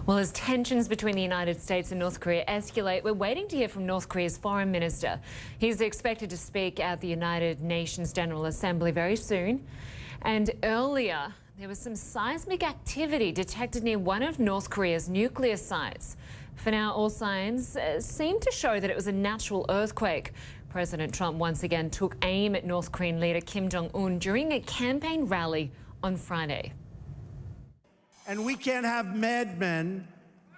Well, as tensions between the United States and North Korea escalate, we're waiting to hear from North Korea's foreign minister. He's expected to speak at the United Nations General Assembly very soon. And earlier, there was some seismic activity detected near one of North Korea's nuclear sites. For now, all signs seem to show that it was a natural earthquake. President Trump once again took aim at North Korean leader Kim Jong-un during a campaign rally on Friday. And we can't have madmen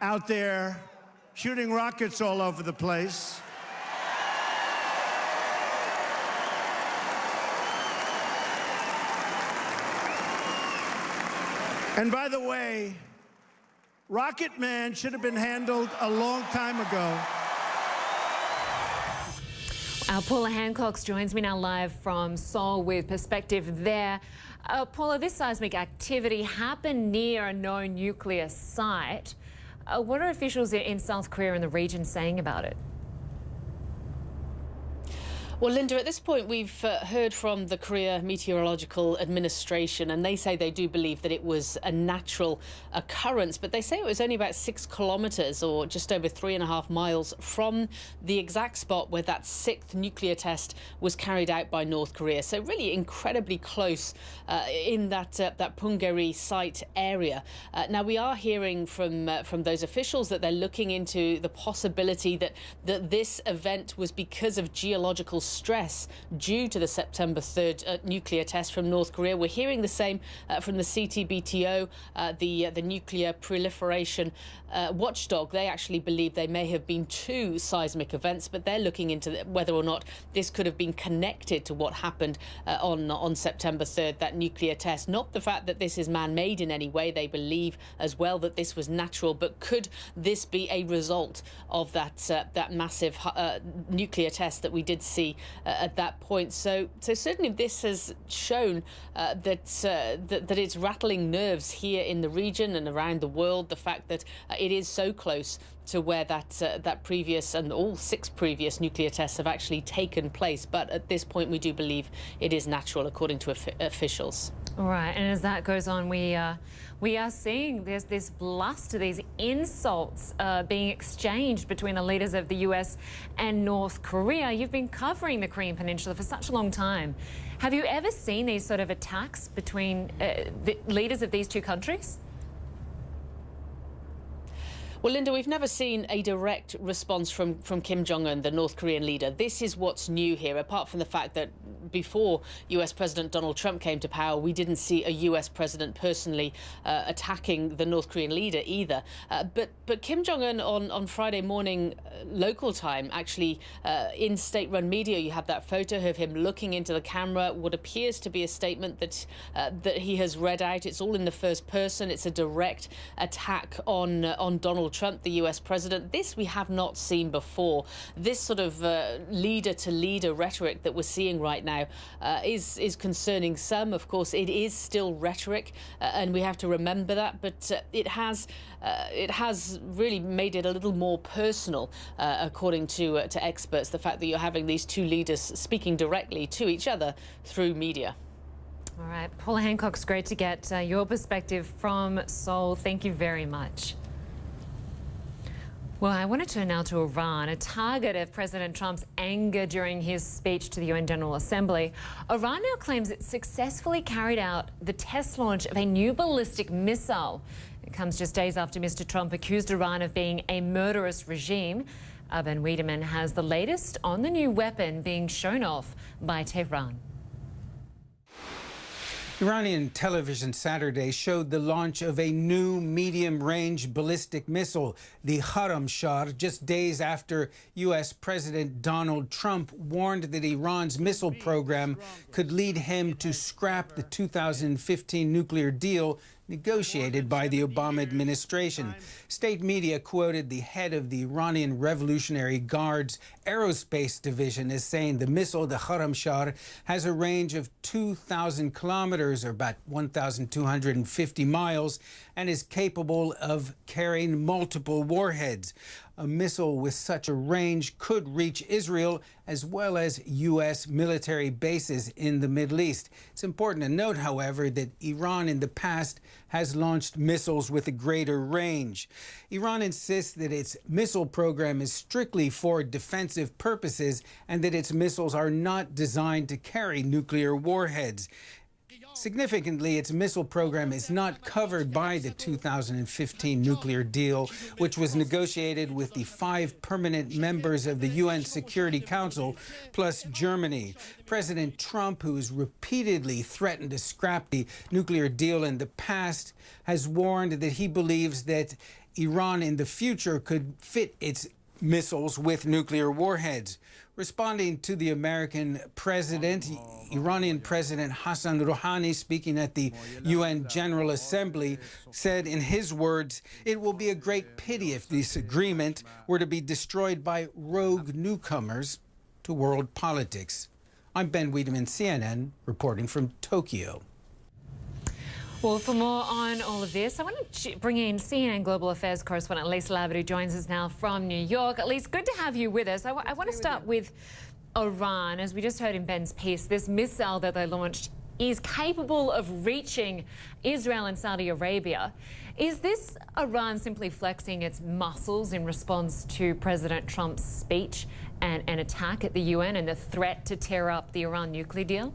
out there shooting rockets all over the place. And by the way, Rocket Man should have been handled a long time ago. Our Paula Hancocks joins me now live from Seoul with perspective there. Paula, this seismic activity happened near a known nuclear site. What are officials in South Korea and the region saying about it? Well, Linda, at this point, we've heard from the Korea Meteorological Administration, and they say they do believe that it was a natural occurrence, but they say it was only about 6 kilometres or just over 3.5 miles from the exact spot where that 6th nuclear test was carried out by North Korea. So really incredibly close in that Punggye-ri site area. Now, we are hearing from those officials that they're looking into the possibility that this event was because of geological stress due to the September 3rd nuclear test from North Korea. We're hearing the same from the CTBTO, the nuclear proliferation watchdog. They actually believe they may have been 2 seismic events, but they're looking into whether or not this could have been connected to what happened on September 3rd, that nuclear test. Not the fact that this is man-made in any way. They believe as well that this was natural, but could this be a result of that massive nuclear test that we did see at that point? So certainly this has shown that it's rattling nerves here in the region and around the world. The fact that it is so close to where that previous and all 6 previous nuclear tests have actually taken place. But at this point, we do believe it is natural, according to officials. All right, and as that goes on, we are seeing there's this bluster, these insults being exchanged between the leaders of the US and North Korea. You've been covering the Korean Peninsula for such a long time. Have you ever seen these sort of attacks between the leaders of these 2 countries? Well, Linda, we've never seen a direct response from Kim Jong-un, the North Korean leader. This is what's new here, apart from the fact that before US President Donald Trump came to power, we didn't see a US president personally attacking the North Korean leader either. But Kim Jong-un on Friday morning, local time, actually in state-run media, you have that photo of him looking into the camera, what appears to be a statement that he has read out. It's all in the first person. It's a direct attack on Donald Trump, the US president. This we have not seen before. This sort of leader-to-leader rhetoric that we're seeing right now is concerning some. Of course, it is still rhetoric, and we have to remember that. But it has really made it a little more personal, according to experts. The fact that you're having these 2 leaders speaking directly to each other through media. All right, Paula Hancocks, great to get your perspective from Seoul. Thank you very much. Well, I want to turn now to Iran, a target of President Trump's anger during his speech to the UN General Assembly. Iran now claims it successfully carried out the test launch of a new ballistic missile. It comes just days after Mr. Trump accused Iran of being a murderous regime. Wedeman has the latest on the new weapon being shown off by Tehran. Iranian television Saturday showed the launch of a new medium-range ballistic missile, the Haram-Shar, just days after U.S. President Donald Trump warned that Iran's missile program could lead him to scrap the 2015 nuclear deal negotiated by the Obama administration. State media quoted the head of the Iranian Revolutionary Guard's aerospace division as saying the missile, the Haram-Shar, has a range of 2,000 kilometers or about 1,250 miles and is capable of carrying multiple warheads. a missile with such a range could reach Israel as well as U.S. military bases in the Middle East. It's important to note, however, that Iran in the past has launched missiles with a greater range. Iran insists that its missile program is strictly for defensive purposes and that its missiles are not designed to carry nuclear warheads. Significantly, its missile program is not covered by the 2015 nuclear deal, which was negotiated with the 5 permanent members of the UN Security Council, plus Germany. President Trump, who has repeatedly threatened to scrap the nuclear deal in the past, has warned that he believes that Iran in the future could fit its missiles with nuclear warheads. Responding to the American president, Iranian President Hassan Rouhani, speaking at the UN General Assembly, said in his words, "It will be a great pity if this agreement were to be destroyed by rogue newcomers to world politics." I'm Ben Wedeman, CNN, reporting from Tokyo. Well, for more on all of this, I want to bring in CNN Global Affairs correspondent Elise Labbot, who joins us now from New York. Elise, good to have you with us. I want to start with Iran. As we just heard in Ben's piece, this missile that they launched is capable of reaching Israel and Saudi Arabia. Is this Iran simply flexing its muscles in response to President Trump's speech and an attack at the UN and the threat to tear up the Iran nuclear deal?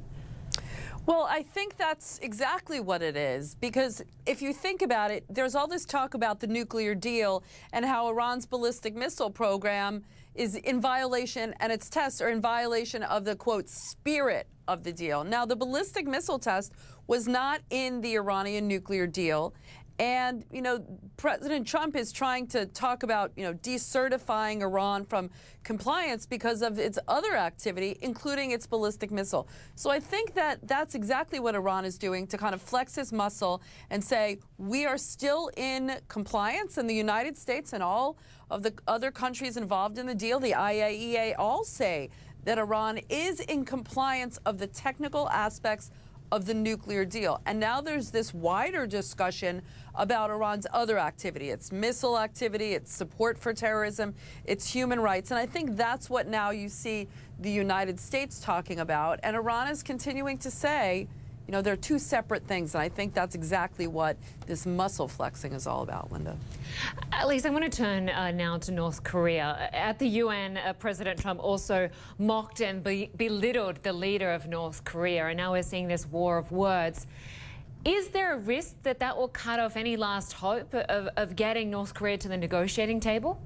Well, I think that's exactly what it is, because if you think about it, there's all this talk about the nuclear deal and how Iran's ballistic missile program is in violation, and its tests are in violation of the, quote, spirit of the deal. Now, the ballistic missile test was not in the Iranian nuclear deal. And, you know, President Trump is trying to talk about, you know, decertifying Iran from compliance because of its other activity, including its ballistic missile. So I think that that's exactly what Iran is doing, to kind of flex his muscle and say, we are still in compliance, and the United States and all of the other countries involved in the deal, the IAEA, all say that Iran is in compliance of the technical aspects of the nuclear deal. And now there's this wider discussion about Iran's other activity, its missile activity, its support for terrorism, its human rights. And I think that's what now you see the United States talking about. And Iran is continuing to say, you know, they're two separate things. And I think that's exactly what this muscle flexing is all about, Linda. Elise, I want to turn now to North Korea. At the UN, President Trump also mocked and belittled the leader of North Korea. And now we're seeing this war of words. Is there a risk that that will cut off any last hope of getting North Korea to the negotiating table?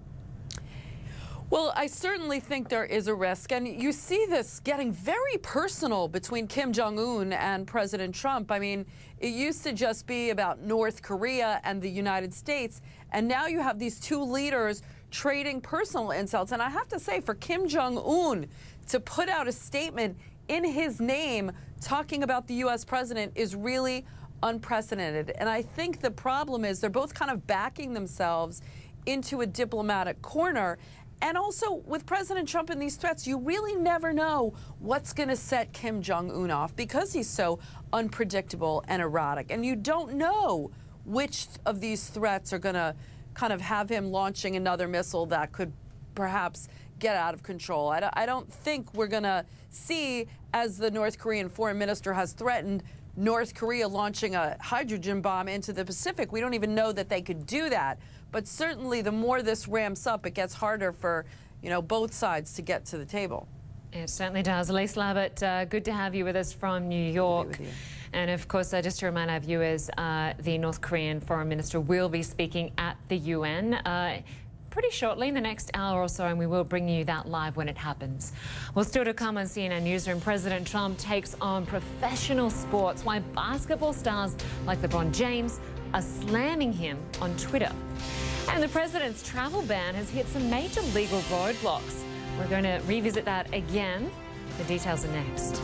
Well, I certainly think there is a risk, and you see this getting very personal between Kim Jong-un and President Trump. I mean, it used to just be about North Korea and the United States, and now you have these two leaders trading personal insults. And I have to say, for Kim Jong-un to put out a statement in his name talking about the U.S. president is really unprecedented. And I think the problem is they're both kind of backing themselves into a diplomatic corner. And also, with President Trump and these threats, you really never know what's going to set Kim Jong-un off, because he's so unpredictable and erratic. And you don't know which of these threats are going to kind of have him launching another missile that could perhaps get out of control. I don't think we're going to see, as the North Korean foreign minister has threatened, North Korea launching a hydrogen bomb into the Pacific. We don't even know that they could do that. But certainly the more this ramps up, it gets harder for, you know, both sides to get to the table. It certainly does. Elise Labbot, good to have you with us from New York. And of course, just to remind our viewers, the North Korean foreign minister will be speaking at the UN pretty shortly, in the next hour or so, and we will bring you that live when it happens. Well, still to come on CNN Newsroom, President Trump takes on professional sports, why basketball stars like LeBron James are slamming him on Twitter. And the president's travel ban has hit some major legal roadblocks. We're going to revisit that again. The details are next.